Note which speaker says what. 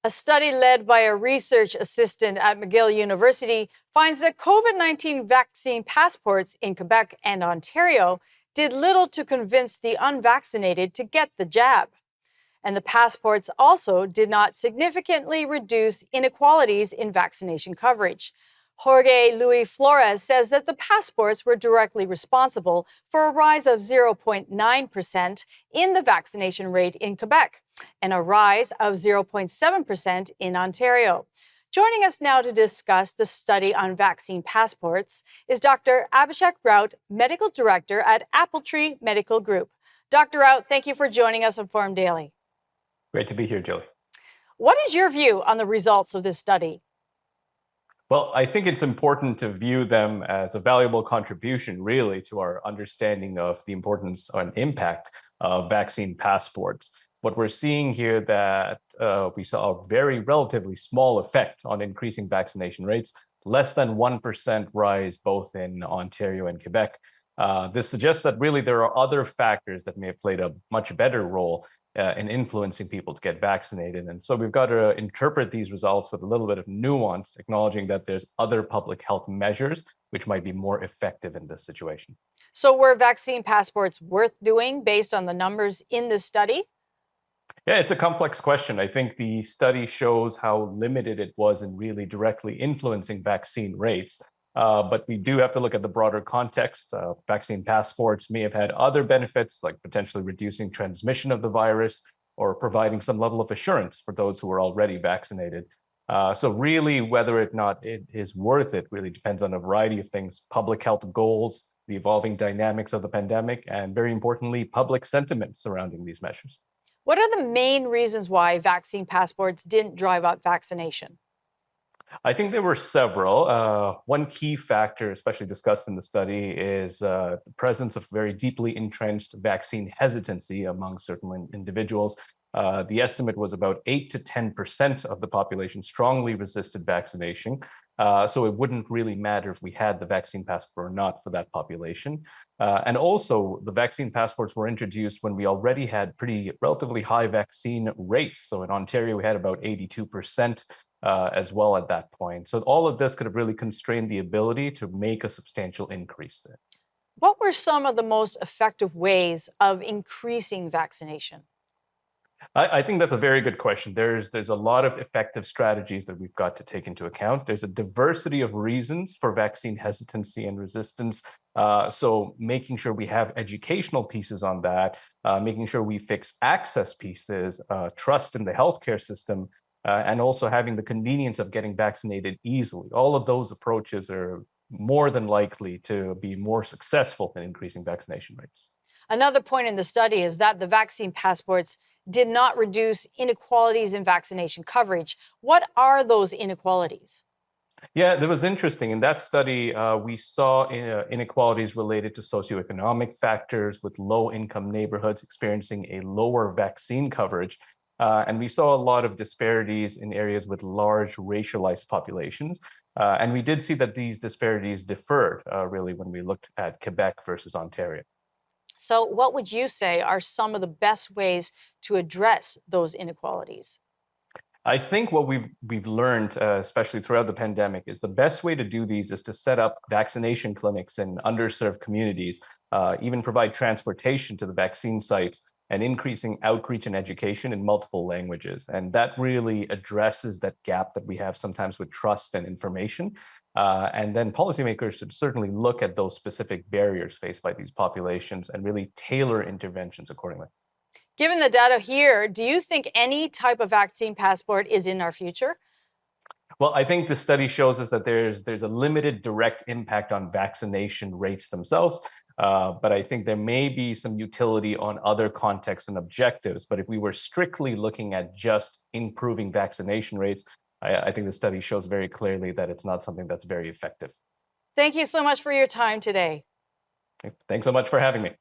Speaker 1: A study led by a research assistant at McGill University finds that COVID-19 vaccine passports in Quebec and Ontario did little to convince the unvaccinated to get the jab. And the passports also did not significantly reduce inequalities in vaccination coverage. Jorge Luis Flores says that the passports were directly responsible for a rise of 0.9% in the vaccination rate in Quebec and a rise of 0.7% in Ontario. Joining us now to discuss the study on vaccine passports is Dr. Abhishek Raut, Medical Director at Appletree Medical Group. Dr. Raut, thank you for joining us on Forum Daily.
Speaker 2: Great to be here, Julie.
Speaker 1: What is your view on the results of this study?
Speaker 2: Well, I think it's important to view them as a valuable contribution, really, to our understanding of the importance and impact of vaccine passports. What we're seeing here that we saw a very relatively small effect on increasing vaccination rates, less than 1% rise both in Ontario and Quebec. This suggests that really there are other factors that may have played a much better role in influencing people to get vaccinated. And so we've got to interpret these results with a little bit of nuance, acknowledging that there's other public health measures which might be more effective in this situation.
Speaker 1: So were vaccine passports worth doing based on the numbers in this study?
Speaker 2: Yeah, it's a complex question. I think the study shows how limited it was in really directly influencing vaccine rates. But we do have to look at the broader context. Vaccine passports may have had other benefits, like potentially reducing transmission of the virus or providing some level of assurance for those who are already vaccinated. So really, whether or not it is worth it really depends on a variety of things: public health goals, the evolving dynamics of the pandemic, and very importantly, public sentiment surrounding these measures.
Speaker 1: What are the main reasons why vaccine passports didn't drive up vaccination?
Speaker 2: I think there were several. One key factor, especially discussed in the study, is the presence of very deeply entrenched vaccine hesitancy among certain individuals. The estimate was about 8 to 10% of the population strongly resisted vaccination. So it wouldn't really matter if we had the vaccine passport or not for that population. And also, the vaccine passports were introduced when we already had relatively high vaccine rates. So in Ontario, we had about 82%. As well at that point. So all of this could have really constrained the ability to make a substantial increase there.
Speaker 1: What were some of the most effective ways of increasing vaccination?
Speaker 2: I think that's a very good question. There's a lot of effective strategies that we've got to take into account. There's a diversity of reasons for vaccine hesitancy and resistance. So making sure we have educational pieces on that, making sure we fix access pieces, trust in the healthcare system, and also having the convenience of getting vaccinated easily. All of those approaches are more than likely to be more successful in increasing vaccination rates.
Speaker 1: Another point in the study is that the vaccine passports did not reduce inequalities in vaccination coverage. What are those inequalities?
Speaker 2: Yeah, that was interesting. In that study, we saw inequalities related to socioeconomic factors, with low-income neighborhoods experiencing a lower vaccine coverage. And we saw a lot of disparities in areas with large racialized populations. And we did see that these disparities differed, really, when we looked at Quebec versus Ontario.
Speaker 1: So what would you say are some of the best ways to address those inequalities?
Speaker 2: I think what we've learned, especially throughout the pandemic, is the best way to do these is to set up vaccination clinics in underserved communities, even provide transportation to the vaccine sites, and increasing outreach and education in multiple languages. And that really addresses that gap that we have sometimes with trust and information. And then policymakers should certainly look at those specific barriers faced by these populations and really tailor interventions accordingly.
Speaker 1: Given the data here, do you think any type of vaccine passport is in our future?
Speaker 2: Well, I think the study shows us that there's a limited direct impact on vaccination rates themselves. But I think there may be some utility on other contexts and objectives. But if we were strictly looking at just improving vaccination rates, I think the study shows very clearly that it's not something that's very effective.
Speaker 1: Thank you so much for your time today.
Speaker 2: Thanks so much for having me.